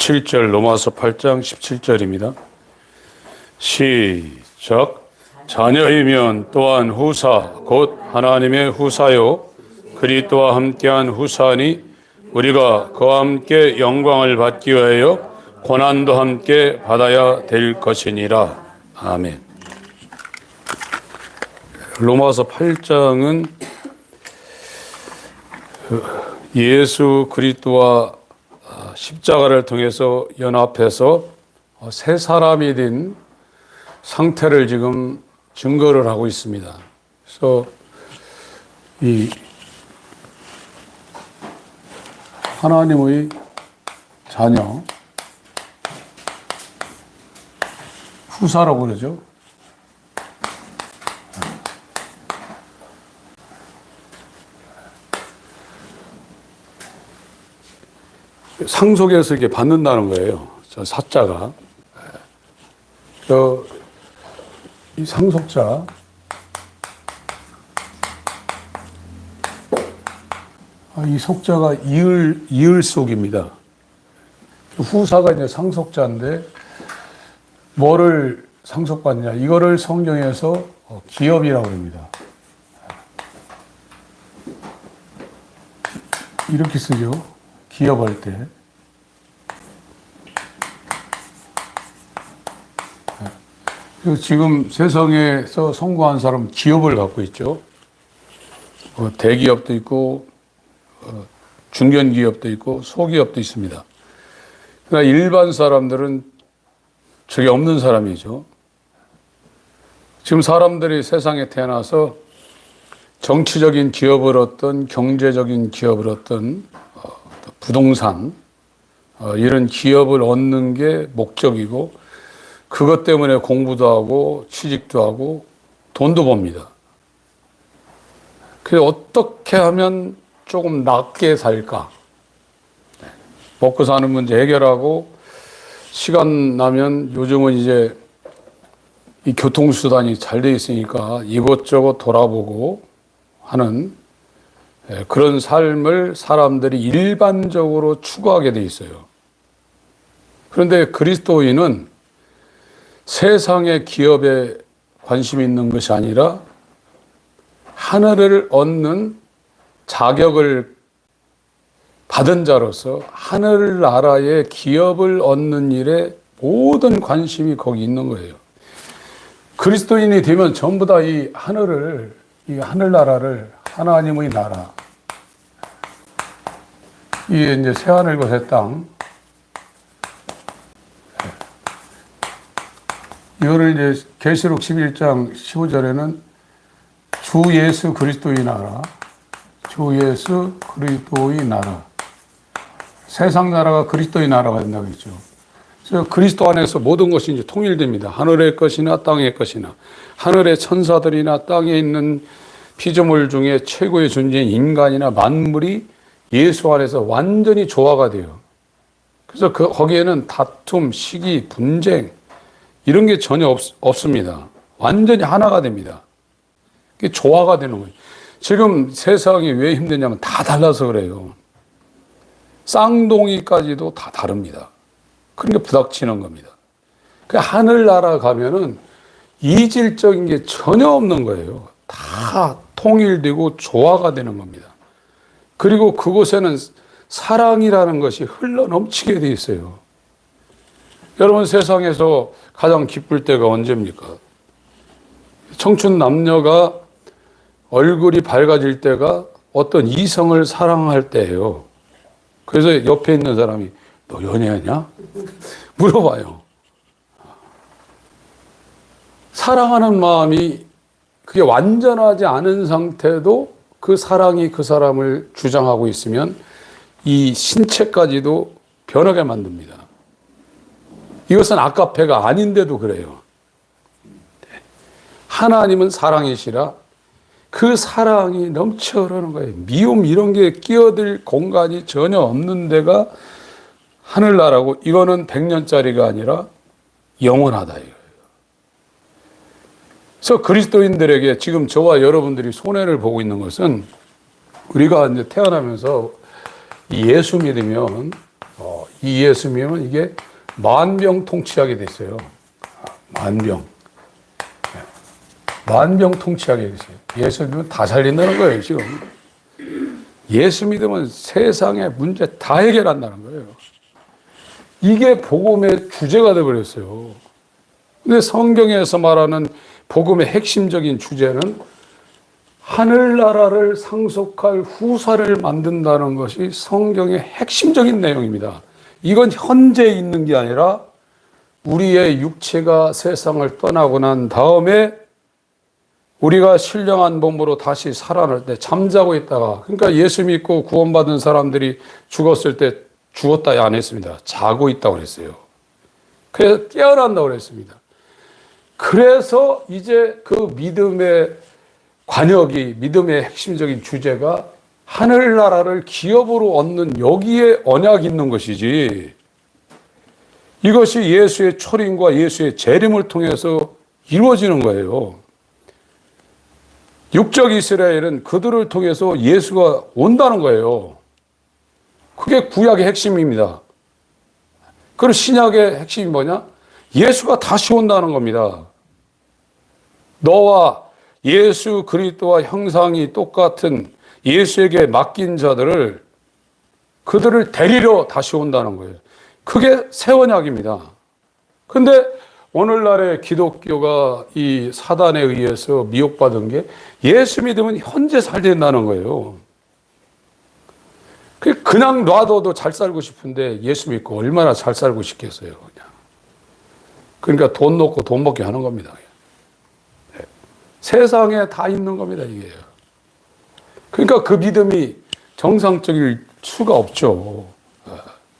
17절 로마서 8장 17절입니다. 시작. 자녀이면 또한 후사 곧 하나님의 후사요 그리스도와 함께한 후사니 우리가 그와 함께 영광을 받기 위하여 고난도 함께 받아야 될 것이니라. 아멘. 로마서 8장은 예수 그리스도와 십자가를 통해서 연합해서 새 사람이 된 상태를 지금 증거를 하고 있습니다. 그래서 이 하나님의 자녀, 후사라고 그러죠. 상속에서 이렇게 받는다는 거예요. 저 사자가. 이 상속자. 이 속자가 이을속입니다. 후사가 이제 상속자인데, 뭐를 상속받냐. 이거를 성경에서 기업이라고 합니다. 이렇게 쓰죠. 기업할 때. 지금 세상에서 성공한 사람은 기업을 갖고 있죠. 대기업도 있고, 중견기업도 있고, 소기업도 있습니다. 그러나 일반 사람들은 저게 없는 사람이죠. 지금 사람들이 세상에 태어나서 정치적인 기업을 얻던, 경제적인 기업을 얻던, 부동산, 이런 기업을 얻는 게 목적이고, 그것 때문에 공부도 하고, 취직도 하고, 돈도 법니다. 그래서 어떻게 하면 조금 낫게 살까? 먹고 사는 문제 해결하고, 시간 나면 요즘은 이제 이 교통수단이 잘 돼 있으니까 이것저것 돌아보고 하는 그런 삶을 사람들이 일반적으로 추구하게 돼 있어요. 그런데 그리스도인은 세상의 기업에 관심이 있는 것이 아니라 하늘을 얻는 자격을 받은 자로서 하늘나라의 기업을 얻는 일에 모든 관심이 거기 있는 거예요. 그리스도인이 되면 전부 다 이 하늘을, 이 하늘나라를 하나님의 나라, 이게 이제 새하늘과 새 땅, 이거를 이제 계시록 11장 15절에는 주 예수 그리스도의 나라, 주 예수 그리스도의 나라, 세상 나라가 그리스도의 나라가 된다고 했죠. 그래서 그리스도 안에서 모든 것이 이제 통일됩니다. 하늘의 것이나 땅의 것이나, 하늘의 천사들이나 땅에 있는 피조물 중에 최고의 존재인 인간이나 만물이 예수 안에서 완전히 조화가 돼요. 그래서 거기에는 다툼, 시기, 분쟁, 이런 게 전혀 없습니다. 완전히 하나가 됩니다. 그게 조화가 되는 거예요. 지금 세상이 왜 힘드냐면 다 달라서 그래요. 쌍둥이까지도 다 다릅니다. 그러니까 부닥치는 겁니다. 그 하늘나라 가면은 이질적인 게 전혀 없는 거예요. 다 통일되고 조화가 되는 겁니다. 그리고 그곳에는 사랑이라는 것이 흘러 넘치게 돼 있어요. 여러분, 세상에서 가장 기쁠 때가 언제입니까? 청춘 남녀가 얼굴이 밝아질 때가 어떤 이성을 사랑할 때예요. 그래서 옆에 있는 사람이 너 연애하냐? 물어봐요. 사랑하는 마음이 그게 완전하지 않은 상태도 그 사랑이 그 사람을 주장하고 있으면 이 신체까지도 변하게 만듭니다. 이것은 아까페가 아닌데도 그래요. 하나님은 사랑이시라 그 사랑이 넘쳐 흐르는 거예요. 미움 이런 게 끼어들 공간이 전혀 없는 데가 하늘나라고, 이거는 100년짜리가 아니라 영원하다 이거예요. 그래서 그리스도인들에게 지금 저와 여러분들이 손해를 보고 있는 것은 우리가 이제 태어나면서 예수 믿으면 이 예수님은 이게 만병통치하게 됐어요. 만병통치하게 됐어요. 예수 믿으면 다 살린다는 거예요, 지금. 예수 믿으면 세상의 문제 다 해결한다는 거예요. 이게 복음의 주제가 되어버렸어요. 근데 성경에서 말하는 복음의 핵심적인 주제는 하늘나라를 상속할 후사를 만든다는 것이 성경의 핵심적인 내용입니다. 이건 현재 있는 게 아니라 우리의 육체가 세상을 떠나고 난 다음에 우리가 신령한 몸으로 다시 살아날 때 잠자고 있다가, 그러니까 예수 믿고 구원받은 사람들이 죽었을 때 죽었다 안 했습니다. 자고 있다고 그랬어요. 그래서 깨어난다고 그랬습니다. 그래서 이제 그 믿음의 관역이, 믿음의 핵심적인 주제가 하늘나라를 기업으로 얻는 여기에 언약이 있는 것이지, 이것이 예수의 초림과 예수의 재림을 통해서 이루어지는 거예요. 육적 이스라엘은 그들을 통해서 예수가 온다는 거예요. 그게 구약의 핵심입니다. 그리고 신약의 핵심이 뭐냐? 예수가 다시 온다는 겁니다. 너와 예수 그리스도와 형상이 똑같은 예수에게 맡긴 자들을, 그들을 데리러 다시 온다는 거예요. 그게 새 언약입니다. 근데 오늘날의 기독교가 이 사단에 의해서 미혹받은 게 예수 믿으면 현재 살된다는 거예요. 그냥 놔둬도 잘 살고 싶은데 예수 믿고 얼마나 잘 살고 싶겠어요. 그냥. 그러니까 돈 놓고 돈 먹게 하는 겁니다. 네. 세상에 다 있는 겁니다, 이게. 그러니까 그 믿음이 정상적일 수가 없죠.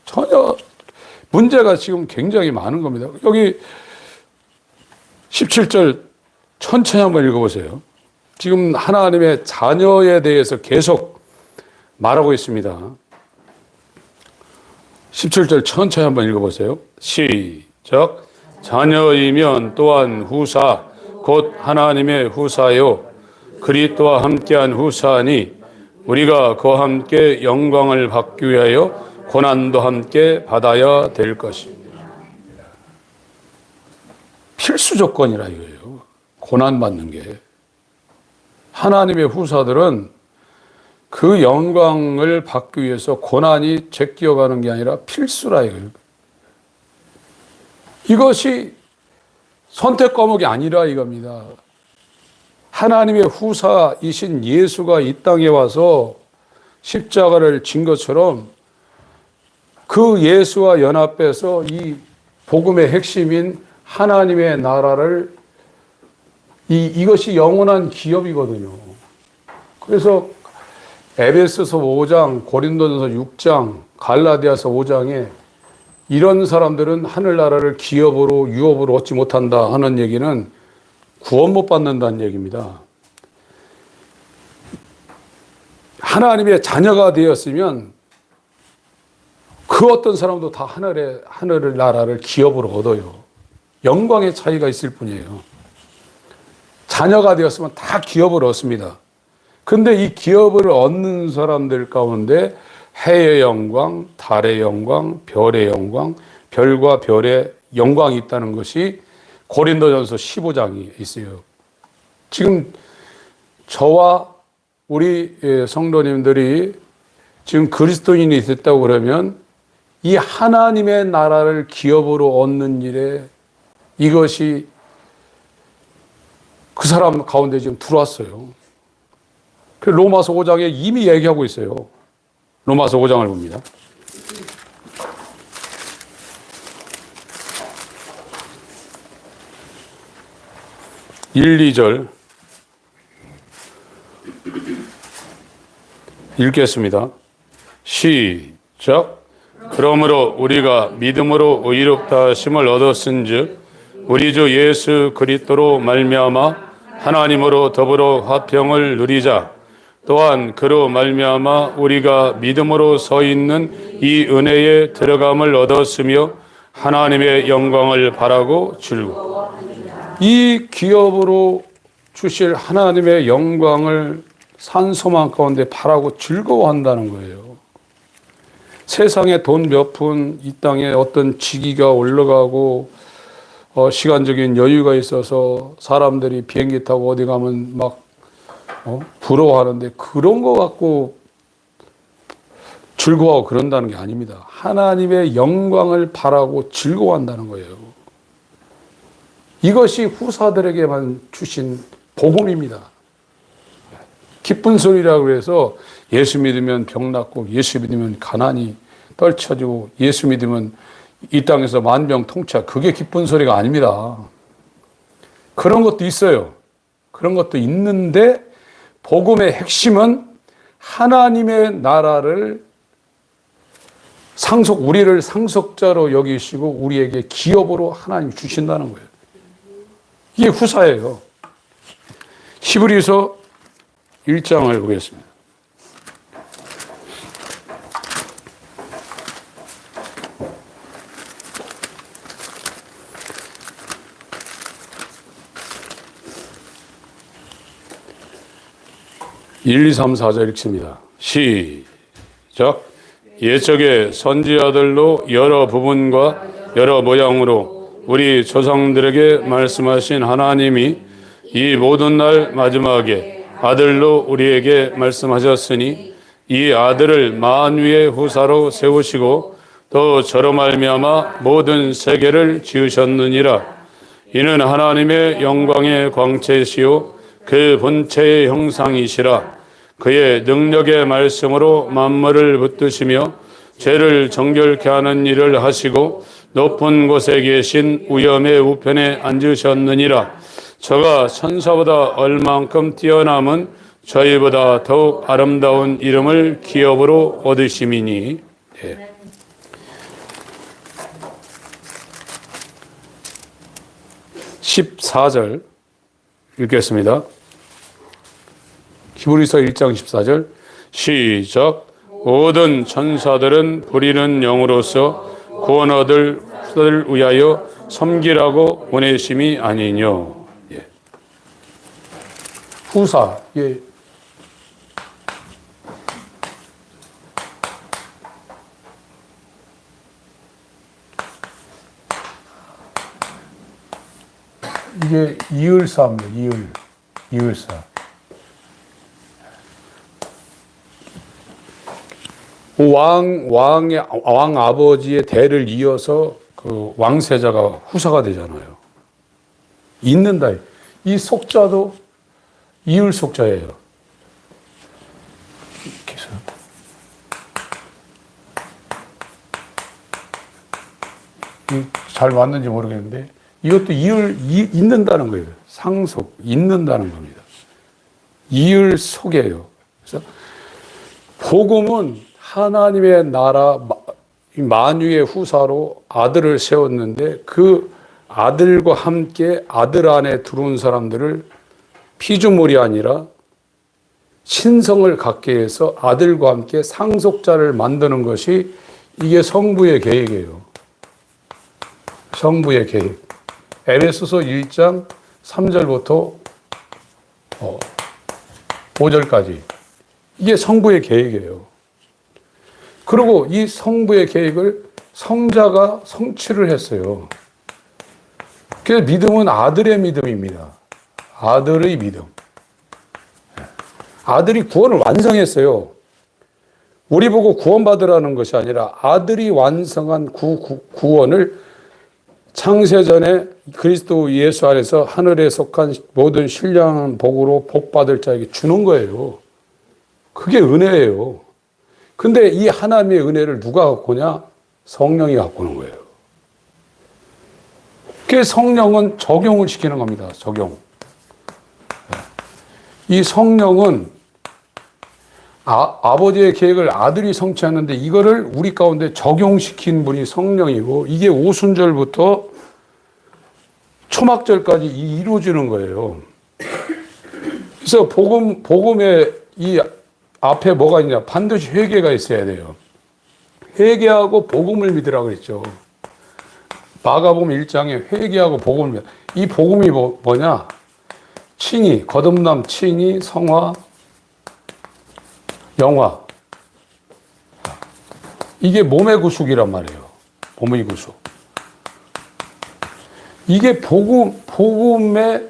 전혀 문제가 지금 굉장히 많은 겁니다. 여기 17절 천천히 한번 읽어보세요. 지금 하나님의 자녀에 대해서 계속 말하고 있습니다. 17절 천천히 한번 읽어보세요. 시작. 자녀이면 또한 후사, 곧 하나님의 후사요 그리스도와 함께한 후사니 우리가 그와 함께 영광을 받기 위하여 고난도 함께 받아야 될 것입니다. 필수 조건이라 이거예요. 고난 받는 게. 하나님의 후사들은 그 영광을 받기 위해서 고난이 제끼어가는 게 아니라 필수라 이거예요. 이것이 선택 과목이 아니라 이겁니다. 하나님의 후사이신 예수가 이 땅에 와서 십자가를 진 것처럼 그 예수와 연합해서 이 복음의 핵심인 하나님의 나라를, 이것이 영원한 기업이거든요. 그래서 에베소서 5장, 고린도전서 6장, 갈라디아서 5장에 이런 사람들은 하늘나라를 기업으로, 유업으로 얻지 못한다 하는 얘기는 구원 못 받는다는 얘기입니다. 하나님의 자녀가 되었으면 그 어떤 사람도 다 하늘의 나라를 기업으로 얻어요. 영광의 차이가 있을 뿐이에요. 자녀가 되었으면 다 기업을 얻습니다. 근데 이 기업을 얻는 사람들 가운데 해의 영광, 달의 영광, 별의 영광, 별과 별의 영광이 있다는 것이 고린도전서 15장이 있어요. 지금 저와 우리 성도님들이 지금 그리스도인이 됐다고 그러면 이 하나님의 나라를 기업으로 얻는 일에 이것이 그 사람 가운데 지금 들어왔어요. 로마서 5장에 이미 얘기하고 있어요. 로마서 5장을 봅니다. (1, 2절) 읽겠습니다. 시작. 그러므로 우리가 믿음으로 의롭다 하심을 얻었은즉 우리 주 예수 그리스도로 말미암아 하나님으로 더불어 화평을 누리자. 또한 그로 말미암아 우리가 믿음으로 서 있는 이 은혜에 들어감을 얻었으며 하나님의 영광을 바라고 즐거워. 이 기업으로 주실 하나님의 영광을 산소망 가운데 바라고 즐거워한다는 거예요. 세상에 돈 몇 푼, 이 땅에 어떤 직위가 올라가고 시간적인 여유가 있어서 사람들이 비행기 타고 어디 가면 막 부러워하는데 그런 거 갖고 즐거워하고 그런다는 게 아닙니다. 하나님의 영광을 바라고 즐거워한다는 거예요. 이것이 후사들에게만 주신 복음입니다. 기쁜 소리라고 해서 예수 믿으면 병 낫고 예수 믿으면 가난이 떨쳐지고 예수 믿으면 이 땅에서 만병통치약, 그게 기쁜 소리가 아닙니다. 그런 것도 있어요. 그런 것도 있는데 복음의 핵심은 하나님의 나라를 우리를 상속자로 여기시고 우리에게 기업으로 하나님이 주신다는 거예요. 이게 후사예요. 히브리서 1장을 보겠습니다. (1, 2, 3, 4절) 읽습니다. 시작. 옛적에 선지자들로 여러 부분과 여러 모양으로 우리 조상들에게 말씀하신 하나님이 이 모든 날 마지막에 아들로 우리에게 말씀하셨으니 이 아들을 만유의 후사로 세우시고 또 저로 말미암아 모든 세계를 지으셨느니라. 이는 하나님의 영광의 광채시요 그 본체의 형상이시라. 그의 능력의 말씀으로 만물을 붙드시며 죄를 정결케 하는 일을 하시고 높은 곳에 계신 우염의 우편에 앉으셨느니라. 저가 천사보다 얼만큼 뛰어남은 저희보다 더욱 아름다운 이름을 기업으로 얻으심이니. 네. (14절) 읽겠습니다. 히브리서 1장 14절 시작. 모든 천사들은 부리는 영으로서 구원 얻을 후사를 위하여 섬기라고 보내심이 아니뇨. 예. 후사. 예. 이게 이을사입니다. 이을사. 왕 아버지의 대를 이어서 그 왕세자가 후사가 되잖아요. 있는다. 이 속자도 이을 속자예요. 이렇게 해서. 잘 맞는지 모르겠는데 이것도 있는다는 거예요. 상속, 있는다는 겁니다. 이을 속이에요. 그래서 복음은 하나님의 나라 만유의 후사로 아들을 세웠는데 그 아들과 함께 아들 안에 들어온 사람들을 피조물이 아니라 신성을 갖게 해서 아들과 함께 상속자를 만드는 것이 이게 성부의 계획이에요. 성부의 계획. 에베소서 1장 3절부터 5절까지 이게 성부의 계획이에요. 그리고 이 성부의 계획을 성자가 성취를 했어요. 그래서 믿음은 아들의 믿음입니다. 아들의 믿음. 아들이 구원을 완성했어요. 우리 보고 구원받으라는 것이 아니라 아들이 완성한 구원을 창세전에 그리스도 예수 안에서 하늘에 속한 모든 신령한 복으로 복받을 자에게 주는 거예요. 그게 은혜예요. 근데 이 하나님의 은혜를 누가 갖고 오냐? 성령이 갖고 오는 거예요. 그 성령은 적용을 시키는 겁니다. 적용. 이 성령은 아버지의 계획을 아들이 성취하는데 이거를 우리 가운데 적용시킨 분이 성령이고 이게 오순절부터 초막절까지 이루어지는 거예요. 그래서 복음의 이 앞에 뭐가 있냐? 반드시 회개가 있어야 돼요. 회개하고 복음을 믿으라고 그랬죠. 마가복음 1장에 회개하고 복음을 믿어. 이 복음이 뭐냐? 칭의, 거듭남, 칭의, 성화, 영화. 이게 몸의 구속이란 말이에요. 몸의 구속. 이게 복음의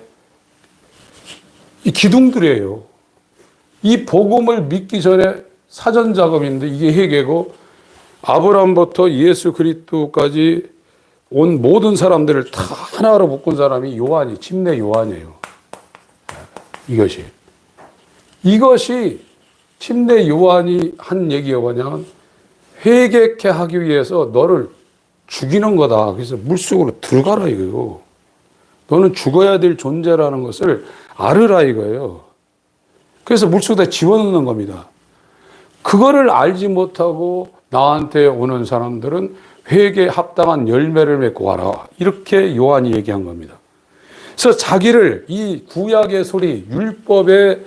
이 기둥들이에요. 이 복음을 믿기 전에 사전 작업인데 이게 회개고, 아브라함부터 예수 그리스도까지 온 모든 사람들을 다 하나로 묶은 사람이 요한이, 침례 요한이에요. 이것이 침례 요한이 한 얘기가 뭐냐면, 회개케 하기 위해서 너를 죽이는 거다. 그래서 물속으로 들어가라 이거예요. 너는 죽어야 될 존재라는 것을 알으라 이거예요. 그래서 물속에 집어넣는 겁니다. 그거를 알지 못하고 나한테 오는 사람들은 회개에 합당한 열매를 맺고 와라. 이렇게 요한이 얘기한 겁니다. 그래서 자기를 이 구약의 소리, 율법의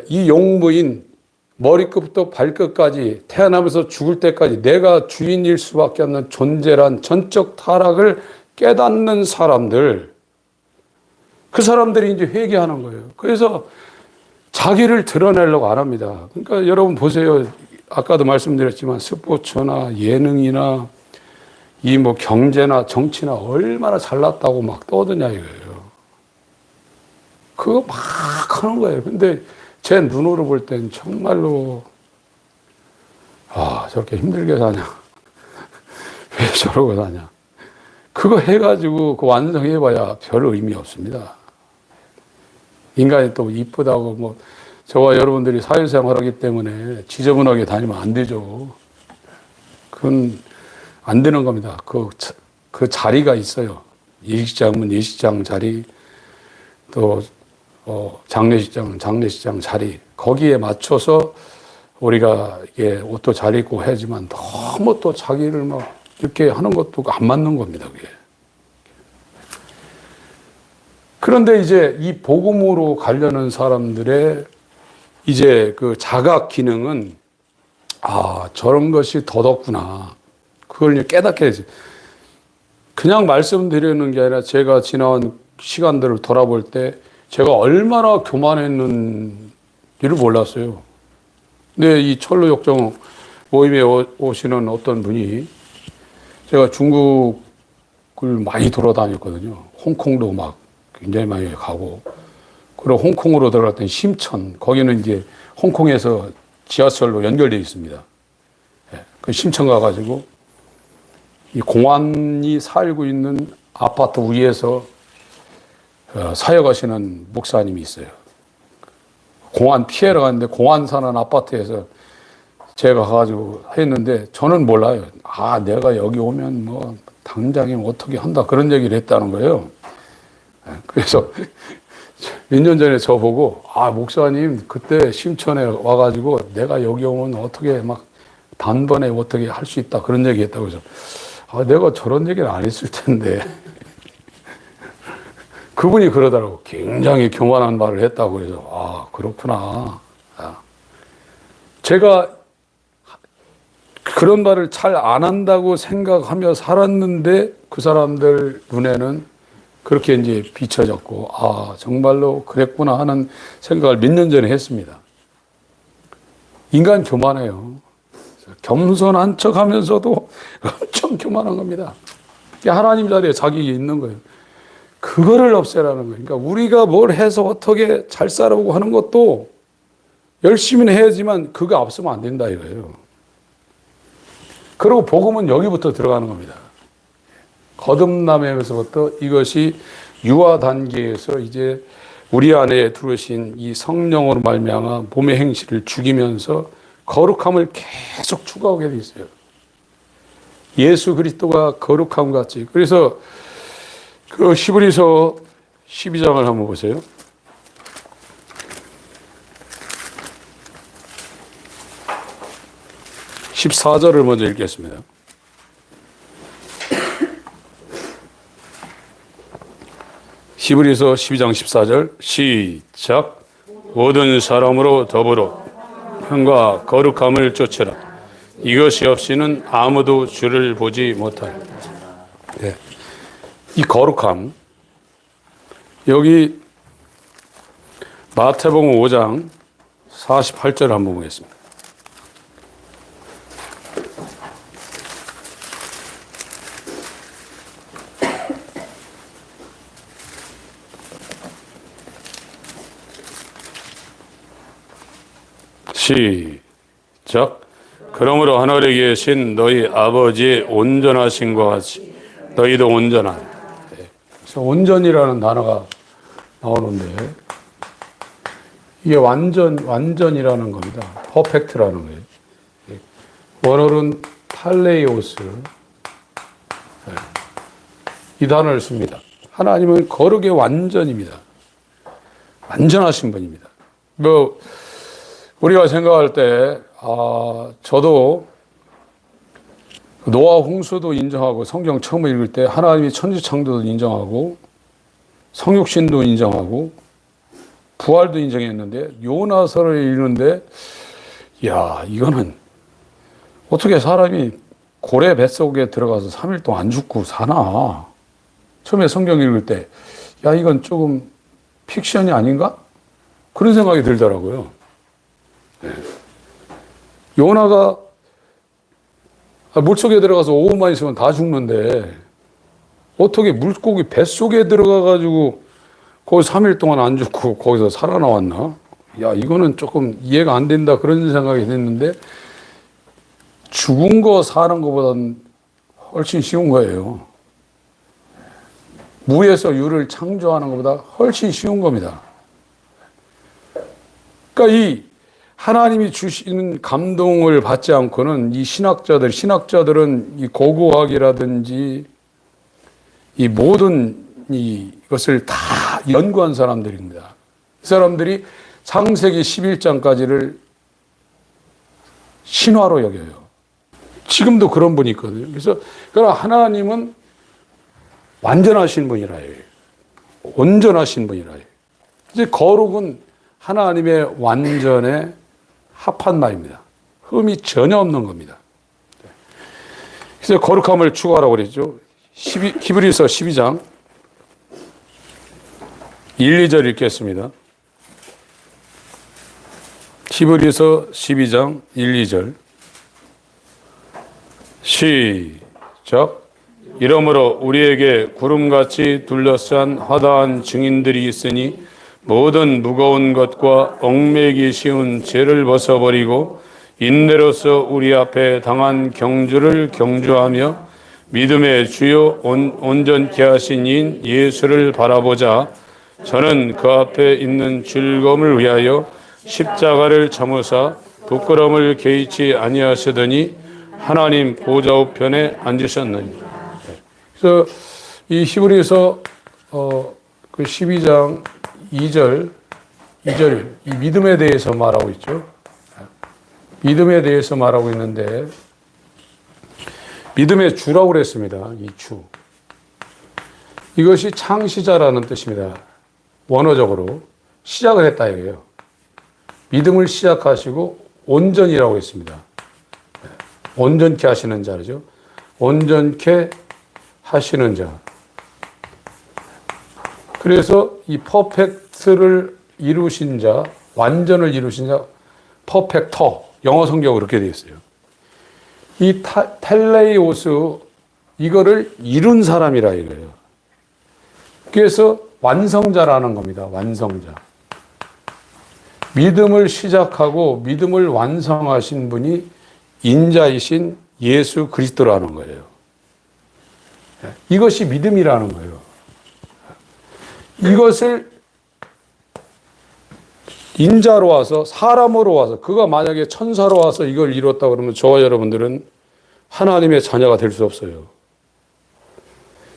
이 용무인 머리끝부터 발끝까지 태어나면서 죽을 때까지 내가 주인일 수밖에 없는 존재란 전적 타락을 깨닫는 사람들, 그 사람들이 이제 회개하는 거예요. 그래서 자기를 드러내려고 안 합니다. 그러니까 여러분 보세요. 아까도 말씀드렸지만 스포츠나 예능이나 이 뭐 경제나 정치나 얼마나 잘났다고 막 떠드냐 이거예요. 그거 막 하는 거예요. 근데 제 눈으로 볼 땐 정말로 저렇게 힘들게 사냐. 왜 저러고 사냐. 그거 해가지고 그 완성해봐야 별 의미 없습니다. 인간이 또 이쁘다고 뭐 저와 여러분들이 사회생활 하기 때문에 지저분하게 다니면 안 되죠. 그건 안 되는 겁니다. 그 자리가 있어요. 예식장은 예식장 자리, 또 장례식장은 장례식장 자리. 거기에 맞춰서 우리가 이게 옷도 잘 입고 해야지만 너무 또 자기를 막 이렇게 하는 것도 안 맞는 겁니다. 그게. 그런데 이제 이 복음으로 가려는 사람들의 이제 그 자각 기능은 저런 것이 더덥구나. 그걸 깨닫게 되지. 그냥 말씀드리는 게 아니라 제가 지나온 시간들을 돌아볼 때 제가 얼마나 교만했는지를 몰랐어요. 근데 이 철로역정 모임에 오시는 어떤 분이, 제가 중국을 많이 돌아다녔거든요. 홍콩도 막 굉장히 많이 가고, 그리고 홍콩으로 들어갔던 심천, 거기는 이제 홍콩에서 지하철로 연결되어 있습니다. 그 심천 가가지고 이 공안이 살고 있는 아파트 위에서 사역하시는 목사님이 있어요. 공안 피해러 갔는데 공안 사는 아파트에서 제가 가가지고 했는데 저는 몰라요. 내가 여기 오면 뭐 당장에 어떻게 한다 그런 얘기를 했다는 거예요. 그래서 몇 년 전에 저보고 목사님 그때 심천에 와가지고 내가 여기 오면 어떻게 막 단번에 어떻게 할 수 있다 그런 얘기 했다고 해서 내가 저런 얘기는 안 했을 텐데 그분이 그러더라고. 굉장히 교만한 말을 했다고 그래서 그렇구나. 제가 그런 말을 잘 안 한다고 생각하며 살았는데 그 사람들 눈에는 그렇게 이제 비춰졌고 정말로 그랬구나 하는 생각을 몇 년 전에 했습니다. 인간 교만해요. 겸손한 척 하면서도 엄청 교만한 겁니다. 하나님 자리에 자격이 있는 거예요. 그거를 없애라는 거예요. 그러니까 우리가 뭘 해서 어떻게 잘 살아보고 하는 것도 열심히는 해야지만 그거 앞서면 안 된다 이거예요. 그리고 복음은 여기부터 들어가는 겁니다. 거듭남에서부터 이것이 유아 단계에서 이제 우리 안에 들어오신 이 성령으로 말미암아 몸의 행실을 죽이면서 거룩함을 계속 추구하게 돼 있어요. 예수 그리스도가 거룩함 같이. 그래서 그 히브리서 12장을 한번 보세요. 14절을 먼저 읽겠습니다. 히브리서 12장 14절 시작. 모든 사람으로 더불어 형과 거룩함을 쫓으라. 이것이 없이는 아무도 주를 보지 못할. 네. 이 거룩함, 여기 마태복음 5장 48절 한번 보겠습니다. 시작. 그러므로 하늘에 계신 너희 아버지의 온전하신 것 같이 너희도 온전하라. 그래서 온전이라는 단어가 나오는데 이게 완전이라는 겁니다. 퍼펙트라는 거예요. 원어는 팔레이오스 이 단어를 씁니다. 하나님은 거룩의 완전입니다. 완전하신 분입니다. 뭐 우리가 생각할 때 저도 노아 홍수도 인정하고 성경 처음 읽을 때 하나님이 천지창조도 인정하고 성육신도 인정하고 부활도 인정했는데 요나서를 읽는데 야 이거는 어떻게 사람이 고래 뱃속에 들어가서 3일 동안 안 죽고 사나. 처음에 성경 읽을 때 야 이건 조금 픽션이 아닌가? 그런 생각이 들더라고요. 요나가 물속에 들어가서 5분만 있으면 다 죽는데 어떻게 물고기 뱃속에 들어가가지고 거기 3일 동안 안 죽고 거기서 살아나왔나? 야 이거는 조금 이해가 안 된다 그런 생각이 됐는데 죽은 거 사는 것보다는 훨씬 쉬운 거예요. 무에서 유를 창조하는 것보다 훨씬 쉬운 겁니다. 그러니까 이 하나님이 주시는 감동을 받지 않고는 이 신학자들은 이 고고학이라든지 이 모든 이것을 다 연구한 사람들입니다. 이 사람들이 창세기 11장까지를 신화로 여겨요. 지금도 그런 분이 있거든요. 그래서 그러나 하나님은 완전하신 분이라 해요. 온전하신 분이라 해요. 이제 거룩은 하나님의 완전에 합한 말입니다. 흠이 전혀 없는 겁니다. 그래서 거룩함을 추구하라고 그랬죠. 히브리서 12장 1, 2절 읽겠습니다. 히브리서 12장 1, 2절 시작. 이러므로 우리에게 구름같이 둘러싼 화다한 증인들이 있으니 모든 무거운 것과 얽매기 쉬운 죄를 벗어버리고 인내로서 우리 앞에 당한 경주를 경주하며 믿음의 주요 온전케 하신 이인 예수를 바라보자. 저는 그 앞에 있는 즐거움을 위하여 십자가를 참으사 부끄러움을 개의치 아니하시더니 하나님 보좌 우편에 앉으셨느니. 그래서 이 히브리서 그 12장 2절 이 믿음에 대해서 말하고 있죠. 믿음에 대해서 말하고 있는데 믿음의 주라고 그랬습니다. 이 주. 이것이 창시자라는 뜻입니다. 원어적으로 시작을 했다 이거예요. 믿음을 시작하시고 온전이라고 했습니다. 온전케 하시는 자죠. 온전케 하시는 자. 그래서 이 퍼펙트를 이루신 자, 완전을 이루신 자, 퍼펙터. 영어 성경으로 그렇게 되어 있어요. 이 텔레이오스 이거를 이룬 사람이라 이거예요. 그래서 완성자라는 겁니다. 완성자. 믿음을 시작하고 믿음을 완성하신 분이 인자이신 예수 그리스도라는 거예요. 이것이 믿음이라는 거예요. 이것을 인자로 와서 사람으로 와서 그가 만약에 천사로 와서 이걸 이뤘다 그러면 저와 여러분들은 하나님의 자녀가 될 수 없어요.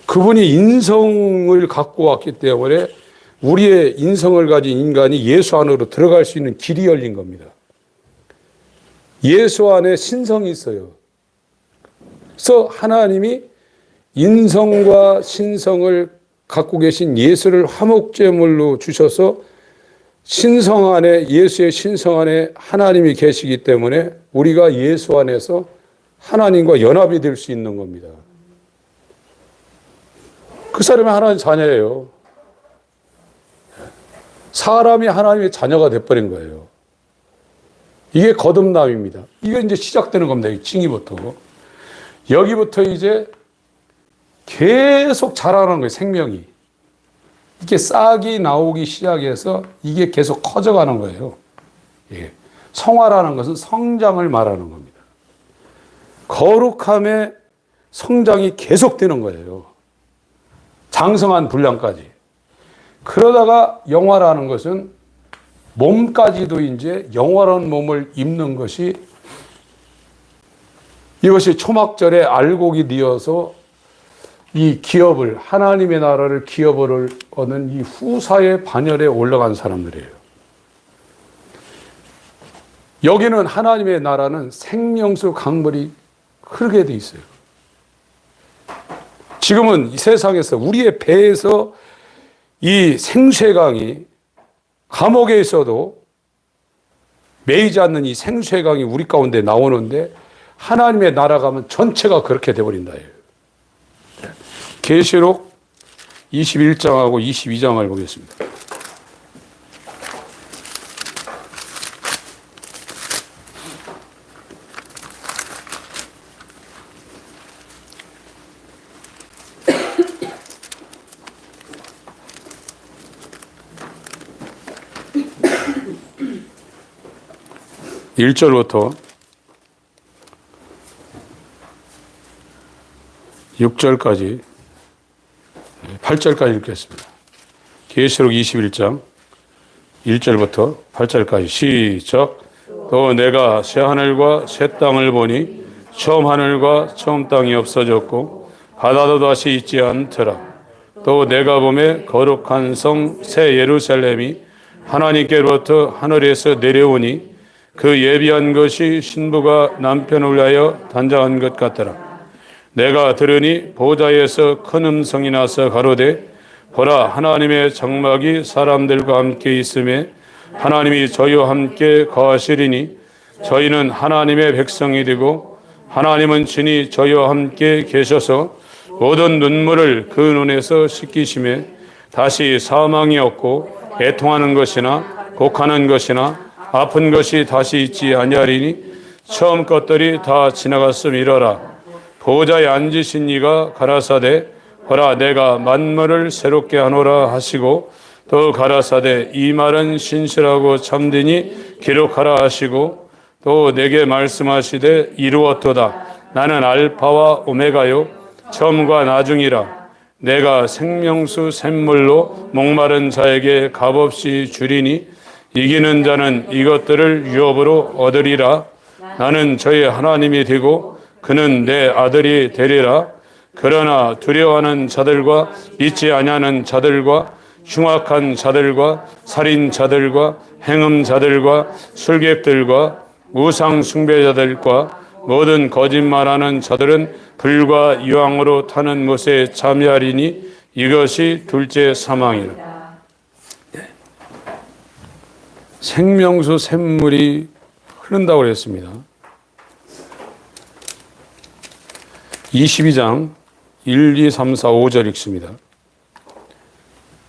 그분이 인성을 갖고 왔기 때문에 우리의 인성을 가진 인간이 예수 안으로 들어갈 수 있는 길이 열린 겁니다. 예수 안에 신성이 있어요. 그래서 하나님이 인성과 신성을 갖고 계신 예수를 화목제물로 주셔서 신성 안에 예수의 신성 안에 하나님이 계시기 때문에 우리가 예수 안에서 하나님과 연합이 될 수 있는 겁니다. 그 사람이 하나님의 자녀예요. 사람이 하나님의 자녀가 돼버린 거예요. 이게 거듭남입니다. 이게 이제 시작되는 겁니다. 이 칭의부터. 여기부터 이제 계속 자라는 거예요. 생명이. 이게 싹이 나오기 시작해서 이게 계속 커져가는 거예요. 예. 성화라는 것은 성장을 말하는 겁니다. 거룩함의 성장이 계속되는 거예요. 장성한 분량까지. 그러다가 영화라는 것은 몸까지도 이제 영화로운 몸을 입는 것이, 이것이 초막절에 알곡이 되어서 이 기업을, 하나님의 나라를 기업을 얻는 이 후사의 반열에 올라간 사람들이에요. 여기는 하나님의 나라는 생명수 강물이 흐르게 돼 있어요. 지금은 이 세상에서 우리의 배에서 이 생수의 감옥에 있어도 매이지 않는 이 생수의 강이 우리 가운데 나오는데, 하나님의 나라 가면 전체가 그렇게 돼버린다. 계시록 21장하고 22장을 보겠습니다. (1절부터) 6절까지 8절까지 읽겠습니다. 계시록 21장 1절부터 8절까지 시작. 또 내가 새 하늘과 새 땅을 보니 처음 하늘과 처음 땅이 없어졌고 바다도 다시 있지 않더라. 또 내가 보매 거룩한 성 새 예루살렘이 하나님께로부터 하늘에서 내려오니 그 예비한 것이 신부가 남편을 위하여 단장한 것 같더라. 내가 들으니 보좌에서 큰 음성이 나서 가로되 보라, 하나님의 장막이 사람들과 함께 있음에 하나님이 저희와 함께 거하시리니 저희는 하나님의 백성이 되고 하나님은 친히 저희와 함께 계셔서 모든 눈물을 그 눈에서 씻기심에 다시 사망이 없고 애통하는 것이나 곡하는 것이나 아픈 것이 다시 있지 아니하리니 처음 것들이 다 지나갔음이러라. 보좌에 앉으신 이가 가라사대 보라, 내가 만물을 새롭게 하노라 하시고 또 가라사대 이 말은 신실하고 참되니 기록하라 하시고 또 내게 말씀하시되 이루었도다. 나는 알파와 오메가요 처음과 나중이라. 내가 생명수 샘물로 목마른 자에게 값없이 주리니 이기는 자는 이것들을 유업으로 얻으리라. 나는 저희 하나님이 되고 그는 내 아들이 되리라. 그러나 두려워하는 자들과 믿지 아니하는 자들과 흉악한 자들과 살인자들과 행음자들과 술객들과 우상 숭배자들과 모든 거짓말하는 자들은 불과 유황으로 타는 못에 참여하리니 이것이 둘째 사망이라. 생명수 샘물이 흐른다고 그랬습니다. 22장 1, 2, 3, 4, 5절 읽습니다.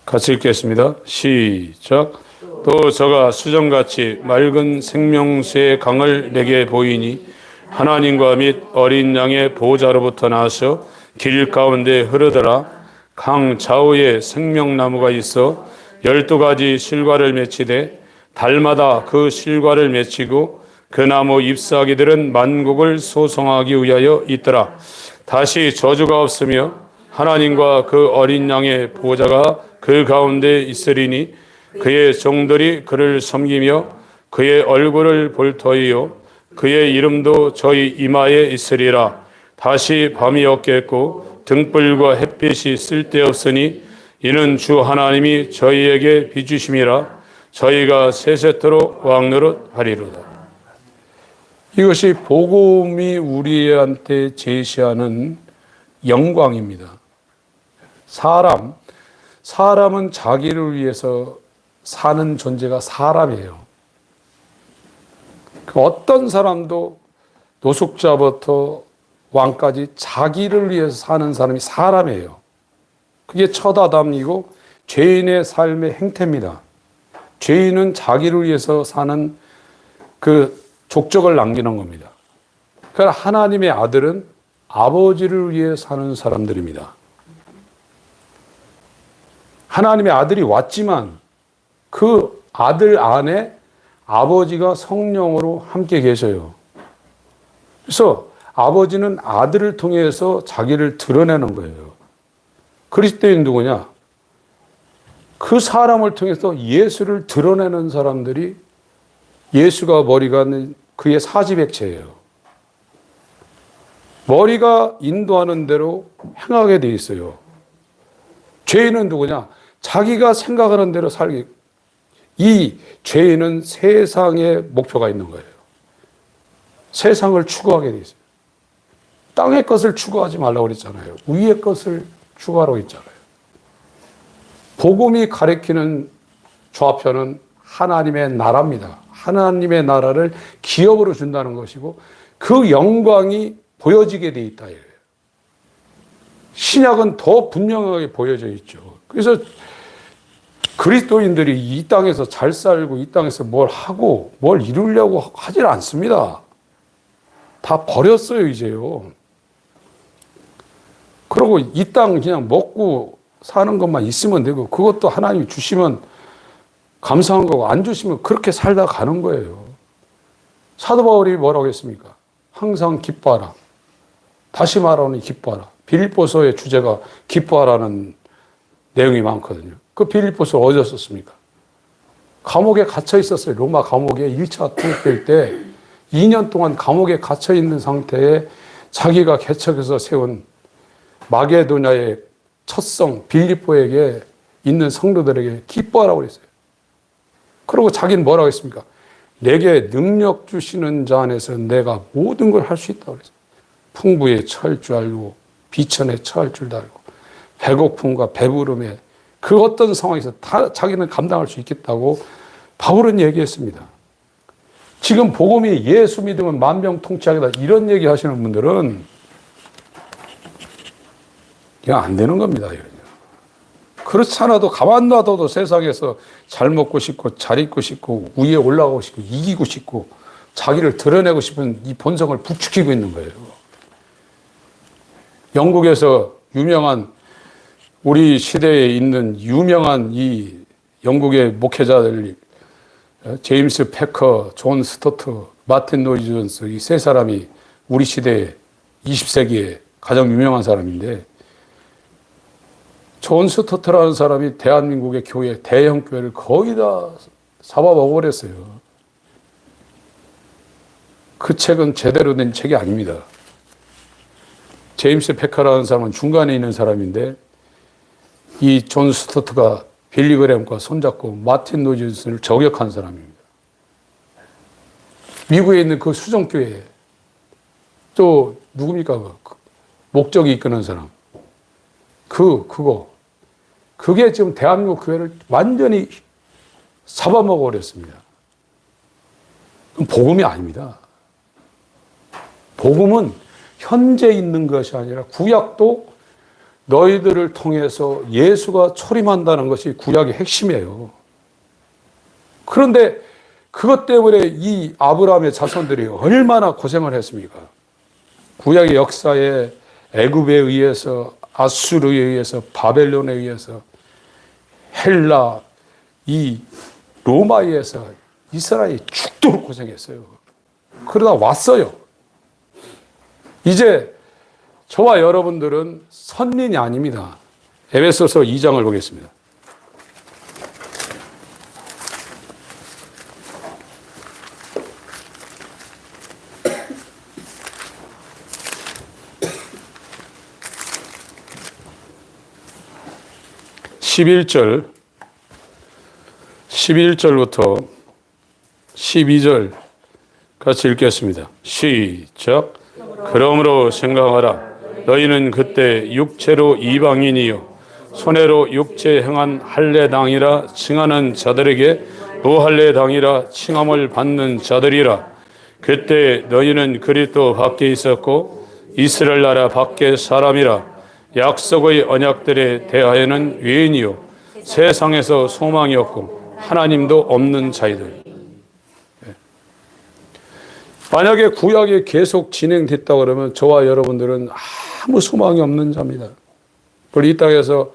같이 읽겠습니다. 시작. 또 저가 수정같이 맑은 생명수의 강을 내게 보이니 하나님과 및 어린 양의 보호자로부터 나서 길 가운데 흐르더라. 강 좌우에 생명나무가 있어 12가지 실과를 맺히되 달마다 그 실과를 맺히고 그 나무 잎사귀들은 만국을 소성하기 위하여 있더라. 다시 저주가 없으며 하나님과 그 어린 양의 보호자가 그 가운데 있으리니 그의 종들이 그를 섬기며 그의 얼굴을 볼 터이요 그의 이름도 저희 이마에 있으리라. 다시 밤이 없겠고 등불과 햇빛이 쓸데없으니 이는 주 하나님이 저희에게 비주심이라. 저희가 세세토록 왕노릇 하리로다. 이것이 복음이 우리한테 제시하는 영광입니다. 사람은 자기를 위해서 사는 존재가 사람이에요. 그 어떤 사람도 노숙자부터 왕까지 자기를 위해서 사는 사람이 사람이에요. 그게 첫 아담이고 죄인의 삶의 행태입니다. 죄인은 자기를 위해서 사는 그 족적을 남기는 겁니다. 그러니까 하나님의 아들은 아버지를 위해 사는 사람들입니다. 하나님의 아들이 왔지만 그 아들 안에 아버지가 성령으로 함께 계셔요. 그래서 아버지는 아들을 통해서 자기를 드러내는 거예요. 그리스도인 누구냐? 그 사람을 통해서 예수를 드러내는 사람들이 예수가 머리가 있는 그의 사지백체예요. 머리가 인도하는 대로 행하게 돼 있어요. 죄인은 누구냐? 자기가 생각하는 대로 살기. 이 죄인은 세상에 목표가 있는 거예요. 세상을 추구하게 돼 있어요. 땅의 것을 추구하지 말라고 그랬잖아요. 위의 것을 추구하라고 했잖아요. 복음이 가리키는 좌표는 하나님의 나라입니다. 하나님의 나라를 기업으로 준다는 것이고 그 영광이 보여지게 돼 있다. 신약은 더 분명하게 보여져 있죠. 그래서 그리스도인들이 이 땅에서 잘 살고 이 땅에서 뭘 하고 뭘 이루려고 하질 않습니다. 다 버렸어요, 이제요. 그리고 이 땅 그냥 먹고 사는 것만 있으면 되고 그것도 하나님이 주시면 감사한 거고 안 주시면 그렇게 살다 가는 거예요. 사도 바울이 뭐라고 했습니까? 항상 기뻐하라. 다시 말하니 기뻐하라. 빌립보서의 주제가 기뻐하라는 내용이 많거든요. 그 빌립보서 어디서 썼습니까? 감옥에 갇혀 있었어요. 로마 감옥에 1차 통일될 때 2년 동안 감옥에 갇혀 있는 상태에 자기가 개척해서 세운 마게도냐의 첫성 빌립보에게 있는 성도들에게 기뻐하라고 그랬어요. 그리고 자기는 뭐라고 했습니까? 내게 능력 주시는 자 안에서 내가 모든 걸 할 수 있다고 그랬어요. 풍부에 처할 줄 알고 비천에 처할 줄도 알고 배고픔과 배부름에 그 어떤 상황에서 다 자기는 감당할 수 있겠다고 바울은 얘기했습니다. 지금 복음이 예수 믿으면 만병통치하겠다 이런 얘기 하시는 분들은 그냥 안 되는 겁니다. 그렇지 않아도 가만 놔둬도 세상에서 잘 먹고 싶고 잘 입고 싶고 위에 올라가고 싶고 이기고 싶고 자기를 드러내고 싶은 이 본성을 부추기고 있는 거예요. 영국에서 유명한 우리 시대에 있는 유명한 이 영국의 목회자들 제임스 패커, 존 스토트, 마틴 노이즈 존스 이 세 사람이 우리 시대에 20세기에 가장 유명한 사람인데 존 스토트라는 사람이 대한민국의 교회, 대형 교회를 거의 다 잡아먹어버렸어요. 그 책은 제대로 된 책이 아닙니다. 제임스 패커라는 사람은 중간에 있는 사람인데 이 존 스토트가 빌리 그램과 손잡고 마틴 노이즈를 저격한 사람입니다. 미국에 있는 그 수정교회 또 누굽니까? 목적이 이끄는 사람. 그게 지금 대한민국 교회를 완전히 잡아먹어 버렸습니다. 그럼 복음이 아닙니다. 복음은 현재 있는 것이 아니라 구약도 너희들을 통해서 예수가 초림한다는 것이 구약의 핵심이에요. 그런데 그것 때문에 이 아브라함의 자손들이 얼마나 고생을 했습니까? 구약의 역사에 애굽에 의해서 아수르에 의해서 바벨론에 의해서 헬라 이 로마에 의해서 이스라엘이 죽도록 고생했어요. 그러다 왔어요. 이제 저와 여러분들은 선민이 아닙니다. 에베소서 2장을 보겠습니다. (11절부터) 12절 같이 읽겠습니다. 시작. 그러므로 생각하라. 너희는 그때 육체로 이방인이요 손해로 육체 행한 할례당이라 칭하는 자들에게 무할례당이라 칭함을 받는 자들이라. 그때 너희는 그리스도 밖에 있었고 이스라엘 나라 밖에 사람이라. 약속의 언약들에 대하여는 외인이요 세상에서 소망이 없고 하나님도 없는 자이들. 만약에 구약이 계속 진행됐다 그러면 저와 여러분들은 아무 소망이 없는 자입니다. 그리고 이 땅에서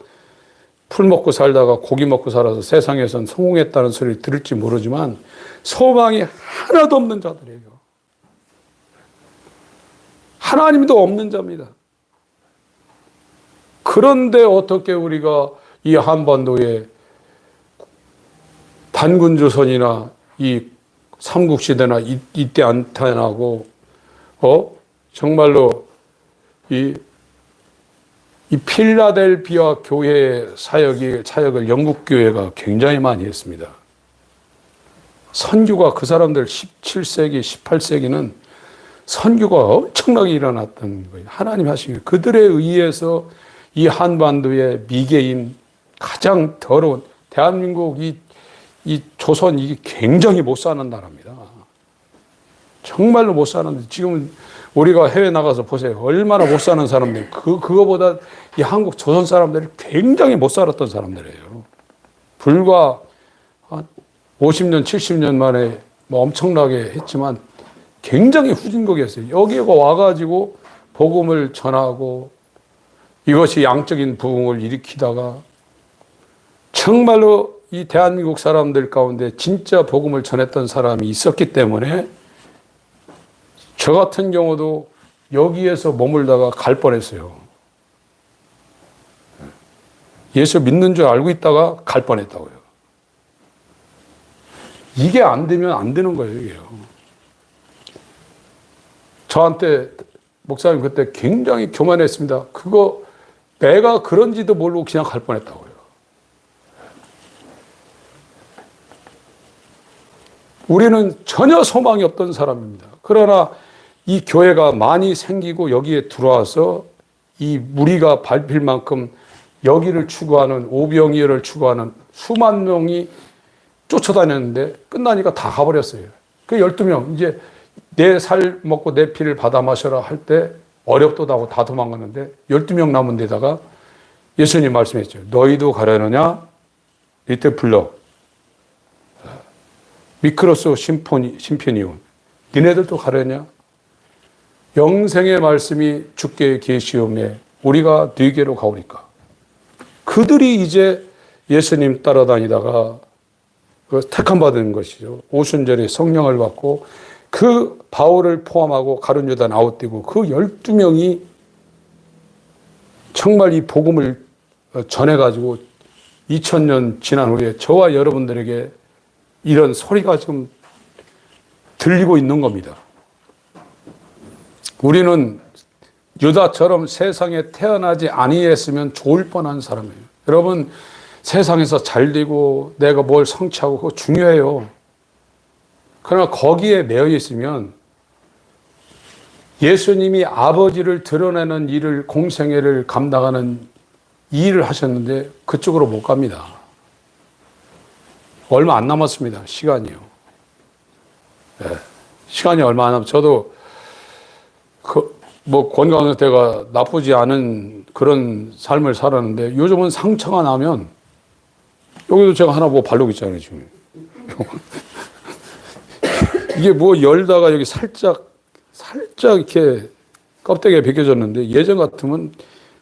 풀 먹고 살다가 고기 먹고 살아서 세상에선 성공했다는 소리를 들을지 모르지만 소망이 하나도 없는 자들이에요. 하나님도 없는 자입니다. 그런데 어떻게 우리가 이 한반도에 단군조선이나 이 삼국시대나 이때 안타나고 정말로 이 필라델피아 교회의 사역을 영국 교회가 굉장히 많이 했습니다. 선교가 그 사람들 17세기, 18세기는 선교가 엄청나게 일어났던 거예요. 하나님 하신 거예요. 그들에 의해서 이 한반도의 미개인 가장 더러운 대한민국 이 조선 이게 굉장히 못 사는 나라입니다. 정말로 못 사는데 지금 우리가 해외 나가서 보세요. 얼마나 못 사는 사람들. 그거보다 이 한국 조선 사람들이 굉장히 못 살았던 사람들이에요. 불과 한 50년, 70년 만에 뭐 엄청나게 했지만 굉장히 후진국이었어요. 여기에 와가지고 복음을 전하고 이것이 양적인 부흥을 일으키다가 정말로 이 대한민국 사람들 가운데 진짜 복음을 전했던 사람이 있었기 때문에 저 같은 경우도 여기에서 머물다가 갈 뻔했어요. 예수 믿는 줄 알고 있다가 갈 뻔했다고요. 이게 안 되면 안 되는 거예요, 이게요. 저한테 목사님 그때 굉장히 교만했습니다. 그거 내가 그런지도 모르고 그냥 갈 뻔했다고요. 우리는 전혀 소망이 없던 사람입니다. 그러나 이 교회가 많이 생기고 여기에 들어와서 이 무리가 밟힐 만큼 여기를 추구하는 오병이어를 추구하는 수만 명이 쫓아다녔는데 끝나니까 다 가버렸어요. 그 12명 이제 내 살 먹고 내 피를 받아 마셔라 할 때 어렵도다고 다 도망갔는데 12명 남은 데다가 예수님 말씀했죠. 너희도 가려느냐? 이때 불러. 미크로스 심포니온. 니네들도 가려냐? 영생의 말씀이 주께 계시오매 우리가 네게로 가오니까. 그들이 이제 예수님 따라다니다가 택함 받은 것이죠. 오순절에 성령을 받고 그 바울을 포함하고 가룟 유다 아웃되고 그 12명이 정말 이 복음을 전해가지고 2000년 지난 후에 저와 여러분들에게 이런 소리가 지금 들리고 있는 겁니다. 우리는 유다처럼 세상에 태어나지 아니했으면 좋을 뻔한 사람이에요. 여러분 세상에서 잘 되고 내가 뭘 성취하고 그거 중요해요. 그러나 거기에 매여 있으면 예수님이 아버지를 드러내는 일을 공생애를 감당하는 이 일을 하셨는데 그쪽으로 못 갑니다. 얼마 안 남았습니다. 시간이요. 네. 시간이 얼마 안 남았어요. 저도 뭐 건강 상태가 나쁘지 않은 그런 삶을 살았는데 요즘은 상처가 나면 여기도 제가 하나 뭐 바르고 있잖아요, 지금. 이게 뭐 열다가 여기 살짝 이렇게 껍데기가 벗겨졌는데 예전 같으면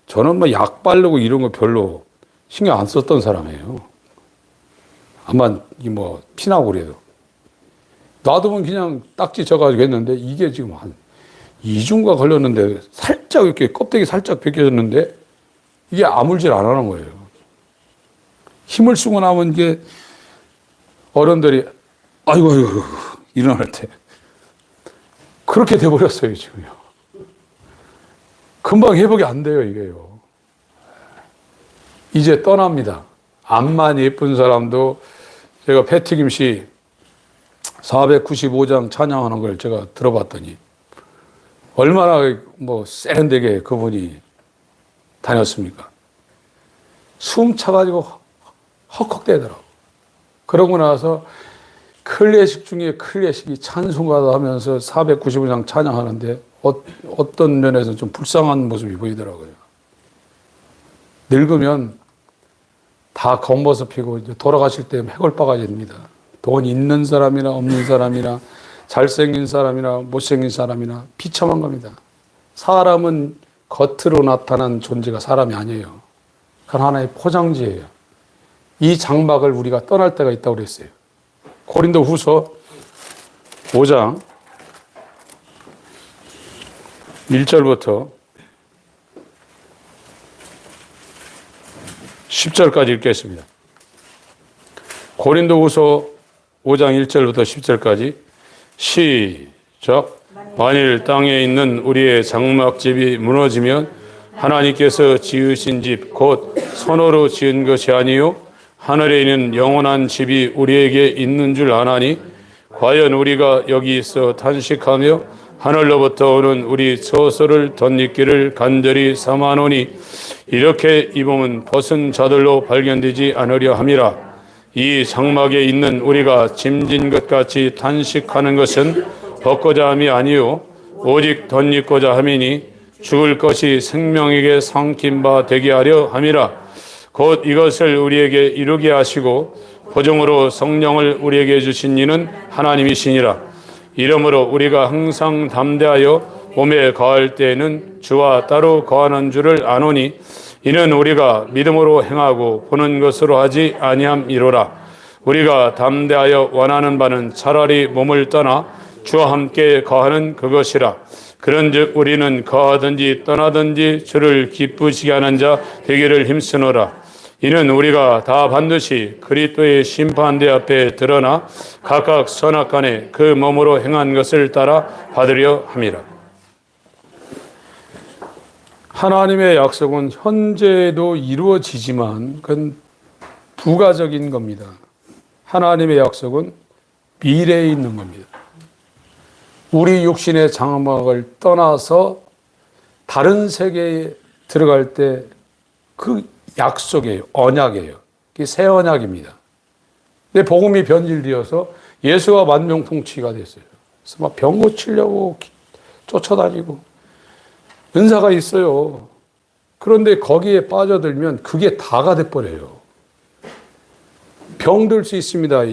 저는 뭐 약 바르고 이런 거 별로 신경 안 썼던 사람이에요. 아마 뭐 피나고 그래도. 놔두면 그냥 딱지 져가지고 했는데 이게 지금 한 2주인가 걸렸는데 살짝 이렇게 껍데기 살짝 벗겨졌는데 이게 아물질 안 하는 거예요. 힘을 쓰고 나면 이게 어른들이 아이고 일어날 때 그렇게 돼버렸어요 지금요. 금방 회복이 안 돼요 이게요. 이제 떠납니다. 암만 예쁜 사람도 제가 패티김 씨 495장 찬양하는 걸 제가 들어봤더니 얼마나 뭐 세련되게 그분이 다녔습니까? 숨 차가지고 헉헉대더라고. 그러고 나서 클래식 중에 클래식이 찬송가도 하면서 495장 찬양하는데 어떤 면에서 좀 불쌍한 모습이 보이더라고요. 늙으면 다 겉모습이고 돌아가실 때 해골바가 됩니다. 돈 있는 사람이나 없는 사람이나 잘생긴 사람이나 못생긴 사람이나 비참한 겁니다. 사람은 겉으로 나타난 존재가 사람이 아니에요. 그건 하나의 포장지예요. 이 장막을 우리가 떠날 때가 있다고 그랬어요. 고린도 후서 5장 1절부터 10절까지 읽겠습니다. 고린도 후서 5장 1절부터 10절까지 시작. 만일 땅에 있는 우리의 장막집이 무너지면 하나님께서 지으신 집 곧 손으로 지은 것이 아니요 하늘에 있는 영원한 집이 우리에게 있는 줄 아나니 과연 우리가 여기 있어 탄식하며 하늘로부터 오는 우리 처소를 덧입기를 간절히 삼아노니 이렇게 입으면 벗은 자들로 발견되지 않으려 함이라. 이 장막에 있는 우리가 짐진 것 같이 탄식하는 것은 벗고자 함이 아니요 오직 덧입고자 함이니 죽을 것이 생명에게 삼킨 바 되게 하려 함이라. 곧 이것을 우리에게 이루게 하시고 보증으로 성령을 우리에게 주신 이는 하나님이시니라. 이러므로 우리가 항상 담대하여 몸에 거할 때에는 주와 따로 거하는 줄을 아노니 이는 우리가 믿음으로 행하고 보는 것으로 하지 아니함이로라. 우리가 담대하여 원하는 바는 차라리 몸을 떠나 주와 함께 거하는 그것이라. 그런즉 우리는 거하든지 떠나든지 주를 기쁘시게 하는 자 되기를 힘쓰노라. 이는 우리가 다 반드시 그리스도의 심판대 앞에 드러나 각각 선악간에 그 몸으로 행한 것을 따라 받으려 함이라. 하나님의 약속은 현재도 이루어지지만 그건 부가적인 겁니다. 하나님의 약속은 미래에 있는 겁니다. 우리 육신의 장막을 떠나서 다른 세계에 들어갈 때 그 약속이에요. 언약이에요. 그게 새 언약입니다. 근데 복음이 변질되어서 예수가 만병통치가 됐어요. 그래서 막 병 고치려고 쫓아다니고 은사가 있어요. 그런데 거기에 빠져들면 그게 다가 돼버려요. 병들 수 있습니다.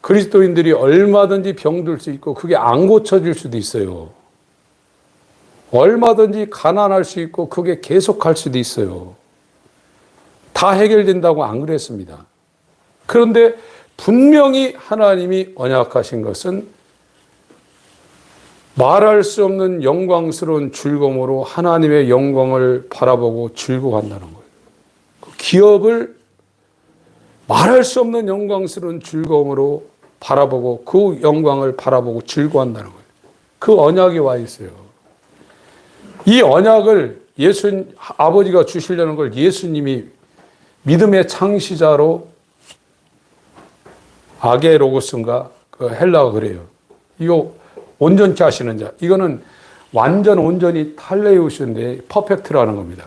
그리스도인들이 얼마든지 병들 수 있고 그게 안 고쳐질 수도 있어요. 얼마든지 가난할 수 있고 그게 계속할 수도 있어요. 다 해결된다고 안 그랬습니다. 그런데 분명히 하나님이 언약하신 것은 말할 수 없는 영광스러운 즐거움으로 하나님의 영광을 바라보고 즐거워한다는 거예요. 그 기업을 말할 수 없는 영광스러운 즐거움으로 바라보고 그 영광을 바라보고 즐거워한다는 거예요. 그 언약이 와 있어요. 이 언약을 아버지가 주시려는 걸 예수님이 믿음의 창시자로 아게로고스인가 그 헬라가 그래요. 이거 온전케 하시는 자. 이거는 완전 온전히 탈레우스인데 퍼펙트라는 겁니다.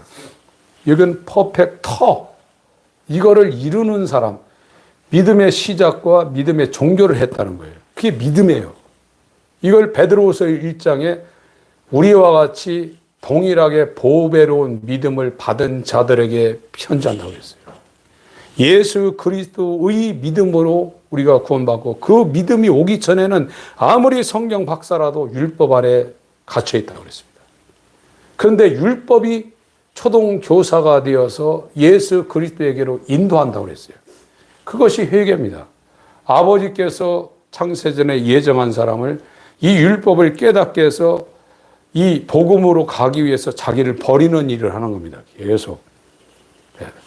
이건 퍼펙터. 이거를 이루는 사람. 믿음의 시작과 믿음의 종교를 했다는 거예요. 그게 믿음이에요. 이걸 베드로후서 1장에 우리와 같이 동일하게 보배로운 믿음을 받은 자들에게 편지한다고 했어요. 예수 그리스도의 믿음으로 우리가 구원받고 그 믿음이 오기 전에는 아무리 성경 박사라도 율법 아래 갇혀 있다고 그랬습니다. 그런데 율법이 초동 교사가 되어서 예수 그리스도에게로 인도한다고 그랬어요. 그것이 회개입니다. 아버지께서 창세전에 예정한 사람을 이 율법을 깨닫게 해서 이 복음으로 가기 위해서 자기를 버리는 일을 하는 겁니다. 계속.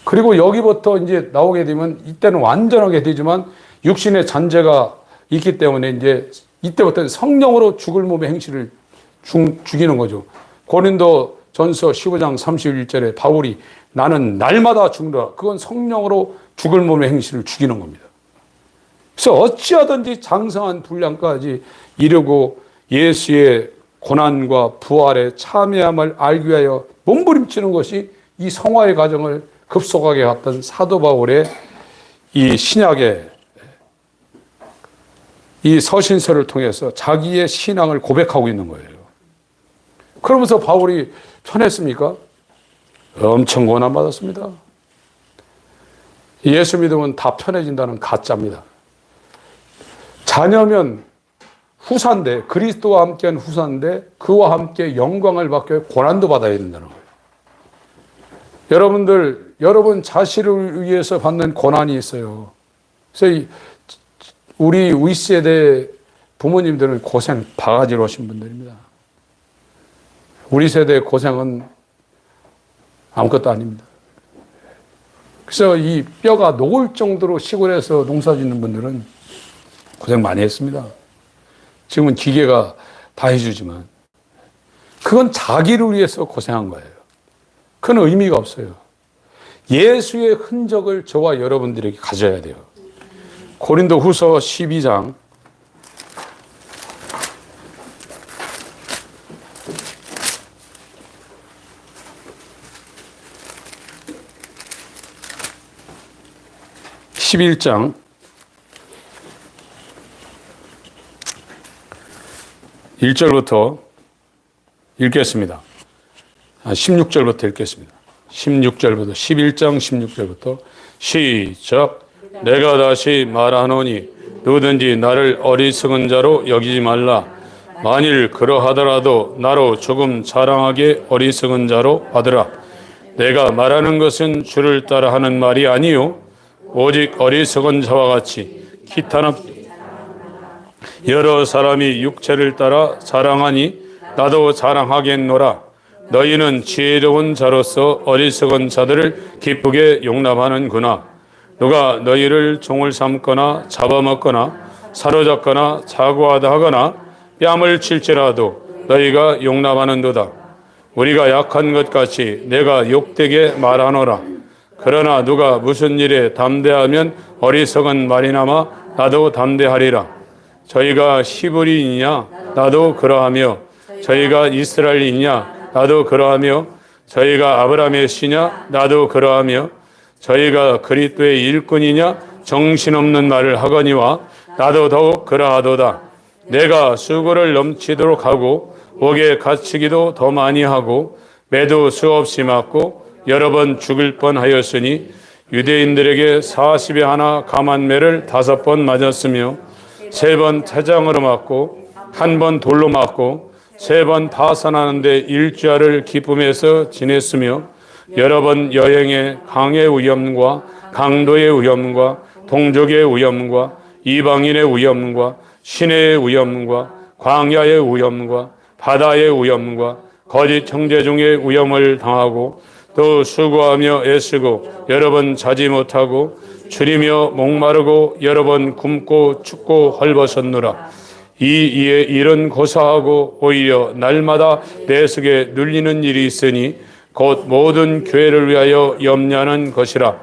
그리고 여기부터 이제 나오게 되면 이때는 완전하게 되지만 육신의 잔재가 있기 때문에 이제 이때부터 성령으로 죽을 몸의 행실을 죽이는 거죠. 고린도 전서 15장 31절에 바울이 나는 날마다 죽노라. 그건 성령으로 죽을 몸의 행실을 죽이는 겁니다. 그래서 어찌하든지 장성한 분량까지 이르고 예수의 고난과 부활에 참여함을 알기 위하여 몸부림치는 것이 이 성화의 과정을 급속하게 갔던 사도 바울의 이 신약의 이 서신서를 통해서 자기의 신앙을 고백하고 있는 거예요. 그러면서 바울이 편했습니까? 엄청 고난받았습니다. 예수 믿으면 다 편해진다는 가짜입니다. 자녀면 후사인데, 그리스도와 함께한 후사인데 그와 함께 영광을 받기 위해 고난도 받아야 된다는 거예요. 여러분 자신을 위해서 받는 고난이 있어요. 그래서 우리 윗세대 부모님들은 고생 바가지로 하신 분들입니다. 우리 세대의 고생은 아무것도 아닙니다. 그래서 이 뼈가 녹을 정도로 시골에서 농사 짓는 분들은 고생 많이 했습니다. 지금은 기계가 다 해주지만 그건 자기를 위해서 고생한 거예요. 그건 의미가 없어요. 예수의 흔적을 저와 여러분들에게 가져야 돼요. 고린도 후서 12장 11장 1절부터 읽겠습니다. 16절부터 읽겠습니다. 16절부터 11장 16절부터 시작. 내가 다시 말하노니 누구든지 나를 어리석은 자로 여기지 말라. 만일 그러하더라도 나로 조금 자랑하게 어리석은 자로 받으라. 내가 말하는 것은 주를 따라 하는 말이 아니요 오직 어리석은 자와 같이 기타나 여러 사람이 육체를 따라 자랑하니 나도 자랑하겠노라. 너희는 지혜로운 자로서 어리석은 자들을 기쁘게 용납하는구나. 누가 너희를 종을 삼거나 잡아먹거나 사로잡거나 자고하다 하거나 뺨을 칠지라도 너희가 용납하는도다. 우리가 약한 것 같이 내가 욕되게 말하노라. 그러나 누가 무슨 일에 담대하면 어리석은 말이나마 나도 담대하리라. 저희가 히브리이냐 나도 그러하며 저희가 이스라엘이냐 나도 그러하며 저희가 아브라함의 씨냐 나도 그러하며 저희가 그리스도의 일꾼이냐 정신없는 말을 하거니와 나도 더욱 그러하도다. 내가 수고를 넘치도록 하고 옥에 갇히기도 더 많이 하고 매도 수없이 맞고 여러 번 죽을 뻔하였으니 유대인들에게 40에 하나 감한 매를 5번 맞았으며 3번 태장으로 맞고 1번 돌로 맞고 3번 파산하는데 일주일을 기쁨에서 지냈으며 여러 번 여행에 강의 위험과 강도의 위험과 동족의 위험과 이방인의 위험과 시내의 위험과 광야의 위험과 바다의 위험과 거짓 형제 중의 위험을 당하고 또 수고하며 애쓰고 여러 번 자지 못하고 줄이며 목마르고 여러 번 굶고 춥고 헐벗었노라. 이에 일은 고사하고 오히려 날마다 내 속에 눌리는 일이 있으니 곧 모든 교회를 위하여 염려하는 것이라.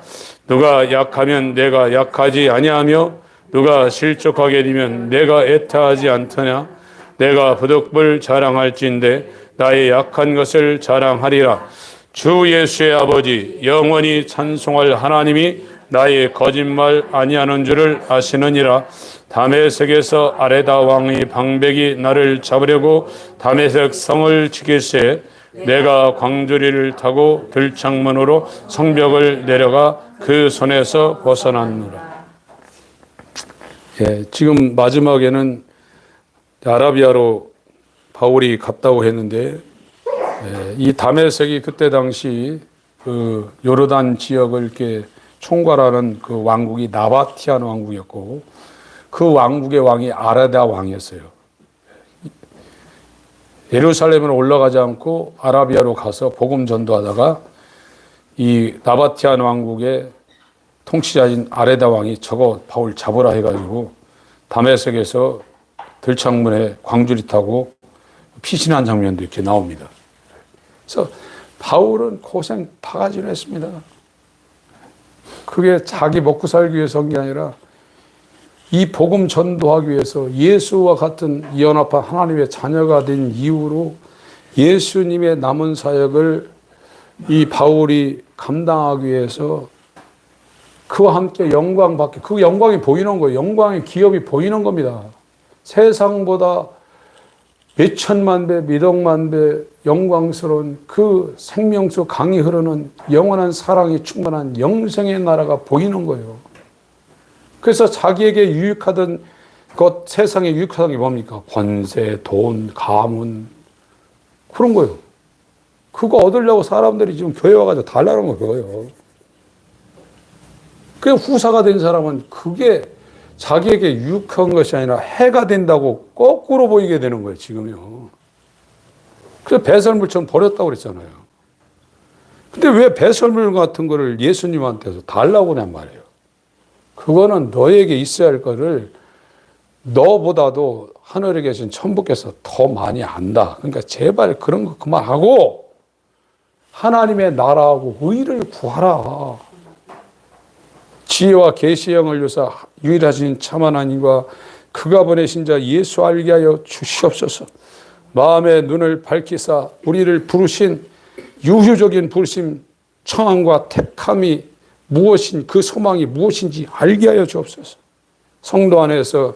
누가 약하면 내가 약하지 아니하며 누가 실족하게 되면 내가 애타하지 않더냐. 내가 부득불 자랑할진대 나의 약한 것을 자랑하리라. 주 예수의 아버지 영원히 찬송할 하나님이 나의 거짓말 아니하는 줄을 아시느니라. 다메섹에서 아레다 왕의 방백이 나를 잡으려고 다메섹 성을 지킬세 내가 광주리를 타고 들창문으로 성벽을 내려가 그 손에서 벗어났노라. 지금 마지막에는 아라비아로 바울이 갔다고 했는데 이 다메섹이 그때 당시 그 요르단 지역을 이렇게 총괄하는 그 왕국이 나바티안 왕국이었고 그 왕국의 왕이 아라다 왕이었어요. 예루살렘으로 올라가지 않고 아라비아로 가서 복음 전도하다가 이 나바티안 왕국의 통치자인 아레다 왕이 저거 바울 잡으라 해가지고 다메섹에서 들창문에 광주리 타고 피신한 장면도 이렇게 나옵니다. 그래서 바울은 고생 바가지로 했습니다. 그게 자기 먹고 살기 위해서 한 게 아니라 이 복음 전도하기 위해서 예수와 같은 연합한 하나님의 자녀가 된 이후로 예수님의 남은 사역을 이 바울이 감당하기 위해서 그와 함께 영광 받게, 그 영광이 보이는 거예요. 영광의 기업이 보이는 겁니다. 세상보다 몇천만 배, 몇억만 배 영광스러운 그 생명수 강이 흐르는 영원한 사랑이 충만한 영생의 나라가 보이는 거예요. 그래서 자기에게 유익하던 것, 세상에 유익하던 게 뭡니까? 권세, 돈, 가문, 그런 거예요. 그거 얻으려고 사람들이 지금 교회 와가지고 달라는 거 그거예요. 그 후사가 된 사람은 그게 자기에게 유익한 것이 아니라 해가 된다고 거꾸로 보이게 되는 거예요, 지금요. 그래서 배설물처럼 버렸다고 그랬잖아요. 근데 왜 배설물 같은 거를 예수님한테서 달라고 그냥 말이에요. 그거는 너에게 있어야 할 거를 너보다도 하늘에 계신 천부께서 더 많이 안다. 그러니까 제발 그런 거 그만하고 하나님의 나라하고 의를 구하라. 지혜와 계시의 영을 주사 유일하신 참 하나님과 그가 보내신 자 예수 알게 하여 주시옵소서. 마음의 눈을 밝히사 우리를 부르신 유효적인 부르심 청함과 택함이 무엇인 그 소망이 무엇인지 알게 하여 주옵소서. 성도 안에서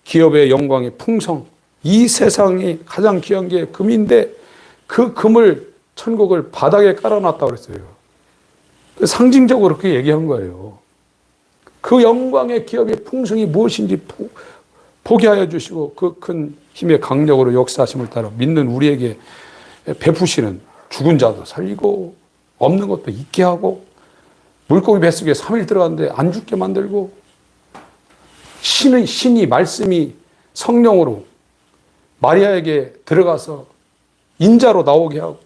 기업의 영광의 풍성, 이 세상이 가장 귀한 게 금인데 그 금을 천국을 바닥에 깔아놨다고 그랬어요. 상징적으로 그렇게 얘기한 거예요. 그 영광의 기업의 풍성이 무엇인지 보게 하여 주시고 그 큰 힘의 강력으로 역사하심을 따라 믿는 우리에게 베푸시는 죽은 자도 살리고 없는 것도 있게 하고 물고기 뱃속에 3일 들어갔는데 안 죽게 만들고 신이 말씀이 성령으로 마리아에게 들어가서 인자로 나오게 하고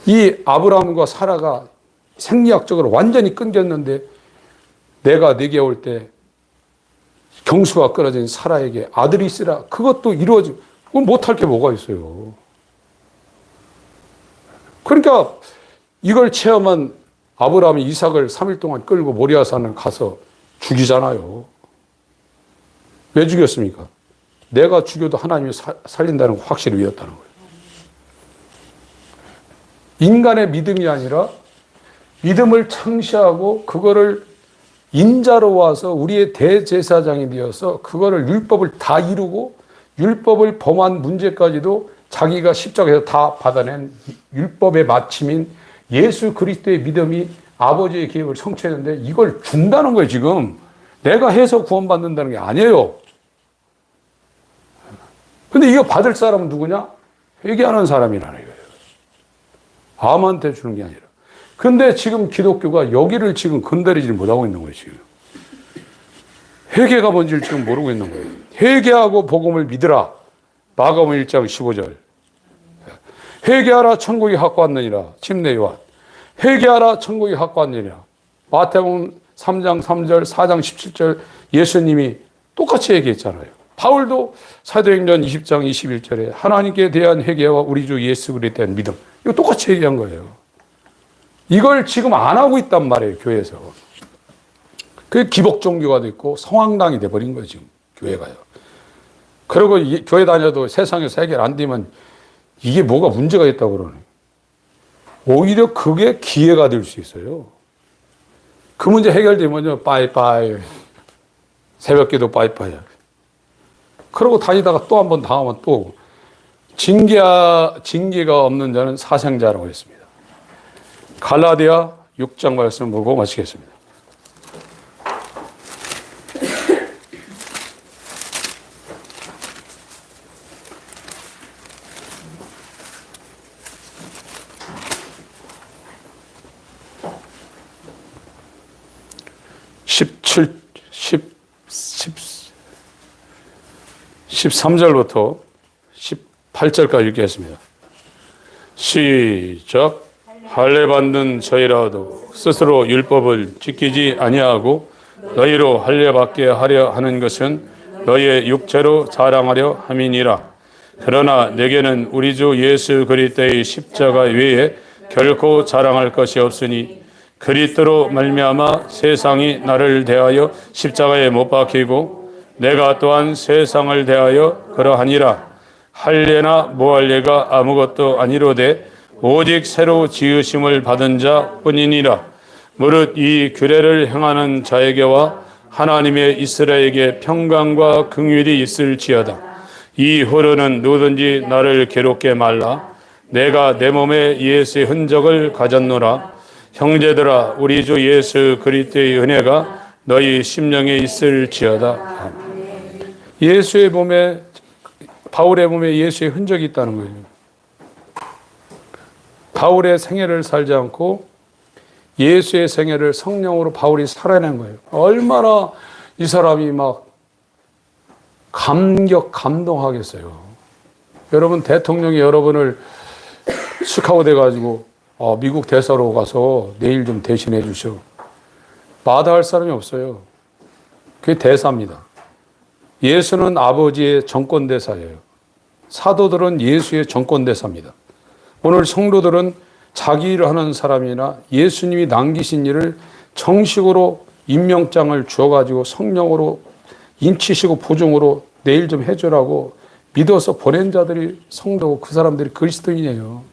이 아브라함과 사라가 생리학적으로 완전히 끊겼는데 내가 네게 올 때 경수가 끊어진 사라에게 아들이 있으라. 그것도 이루어지고 그건 못할 게 뭐가 있어요. 그러니까 이걸 체험한 아브라함이 이삭을 3일 동안 끌고 모리아산을 가서 죽이잖아요. 왜 죽였습니까? 내가 죽여도 하나님이 살린다는 거 확실히 믿었다는 거예요. 인간의 믿음이 아니라 믿음을 창시하고 그거를 인자로 와서 우리의 대제사장이 되어서 그거를 율법을 다 이루고 율법을 범한 문제까지도 자기가 십자가에서 다 받아낸 율법의 마침인 예수 그리스도의 믿음이 아버지의 계획을 성취했는데 이걸 준다는 거예요, 지금. 내가 해서 구원받는다는 게 아니에요. 근데 이거 받을 사람은 누구냐? 회개하는 사람이라는 거예요. 아무한테 주는 게 아니라. 근데 지금 기독교가 여기를 지금 건드리지 못하고 있는 거예요, 지금. 회개가 뭔지를 지금 모르고 있는 거예요. 회개하고 복음을 믿으라. 마가복음 1장 15절. 회개하라 천국이 가까웠느니라. 침례 요한. 회개하라 천국이 가까웠느니라. 마태복음 3장 3절, 4장 17절 예수님이 똑같이 얘기했잖아요. 바울도 사도행전 20장 21절에 하나님께 대한 회개와 우리 주 예수 그리스도에 대한 믿음. 이거 똑같이 얘기한 거예요. 이걸 지금 안 하고 있단 말이에요, 교회에서. 그게 기복 종교가 됐고 성황당이 돼버린 거예요, 지금 교회가요. 그리고 교회 다녀도 세상에서 해결 안 되면 이게 뭐가 문제가 있다고 그러네. 오히려 그게 기회가 될 수 있어요. 그 문제 해결되면요, 빠이빠이. 새벽기도 빠이빠이야. 그러고 다니다가 또 한 번 당하면 또 징계가 없는 자는 사생자라고 했습니다. 갈라디아 6장 말씀 보고 마치겠습니다. (17, 13절부터 18절까지 읽겠습니다. 시작. 할례 받는 저희라도 스스로 율법을 지키지 아니하고 너희로 할례 받게 하려 하는 것은 너희의 육체로 자랑하려 함이니라. 그러나 내게는 우리 주 예수 그리스도의 십자가 외에 결코 자랑할 것이 없으니 그리스도로 말미암아 세상이 나를 대하여 십자가에 못 박히고 내가 또한 세상을 대하여 그러하니라. 할례나 무할례가 아무것도 아니로되 오직 새로 지으심을 받은 자 뿐이니라. 무릇 이 규례를 행하는 자에게와 하나님의 이스라엘에게 평강과 긍휼이 있을지어다. 이후로는 누구든지 나를 괴롭게 말라. 내가 내 몸에 예수의 흔적을 가졌노라. 형제들아, 우리 주 예수 그리스도의 은혜가 너희 심령에 있을지어다. 예수의 몸에, 바울의 몸에 예수의 흔적이 있다는 거예요. 바울의 생애를 살지 않고 예수의 생애를 성령으로 바울이 살아낸 거예요. 얼마나 이 사람이 막 감동하겠어요. 여러분, 대통령이 여러분을 스카우트 돼가지고 미국 대사로 가서 내일 좀 대신해 주셔. 마다할 사람이 없어요. 그게 대사입니다. 예수는 아버지의 정권대사예요. 사도들은 예수의 정권대사입니다. 오늘 성도들은 자기 일을 하는 사람이나 예수님이 남기신 일을 정식으로 임명장을 주어가지고 성령으로 인치시고 보증으로 내일 좀 해주라고 믿어서 보낸 자들이 성도고 그 사람들이 그리스도인이에요.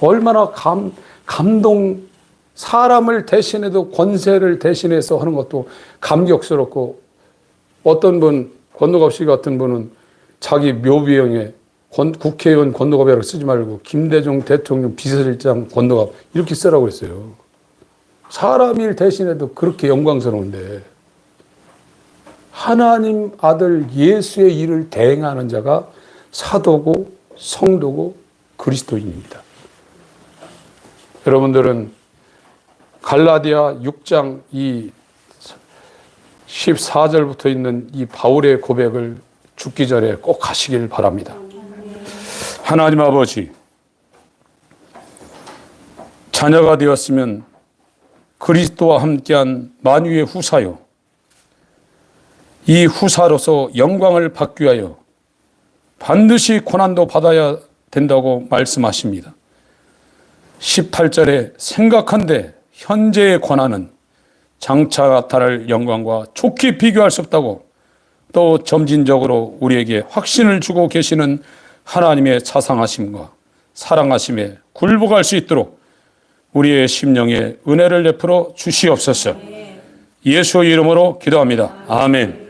얼마나 감동, 사람을 대신해도 권세를 대신해서 하는 것도 감격스럽고, 어떤 분, 권노갑 씨 같은 분은 자기 묘비형에 국회의원 권노갑이라고 쓰지 말고 김대중 대통령 비서실장 권노갑 이렇게 쓰라고 했어요. 사람 일 대신해도 그렇게 영광스러운데, 하나님 아들 예수의 일을 대행하는 자가 사도고 성도고 그리스도인입니다. 여러분들은 갈라디아 6장 이 14절부터 있는 이 바울의 고백을 죽기 전에 꼭 하시길 바랍니다. 하나님 아버지, 자녀가 되었으면 그리스도와 함께한 만유의 후사요, 이 후사로서 영광을 받기 위하여 반드시 고난도 받아야 된다고 말씀하십니다. 18절에 생각한데 현재의 고난은 장차 나타날 영광과 좋게 비교할 수 없다고, 또 점진적으로 우리에게 확신을 주고 계시는 하나님의 자상하심과 사랑하심에 굴복할 수 있도록 우리의 심령에 은혜를 베풀어 주시옵소서. 예수의 이름으로 기도합니다. 아멘.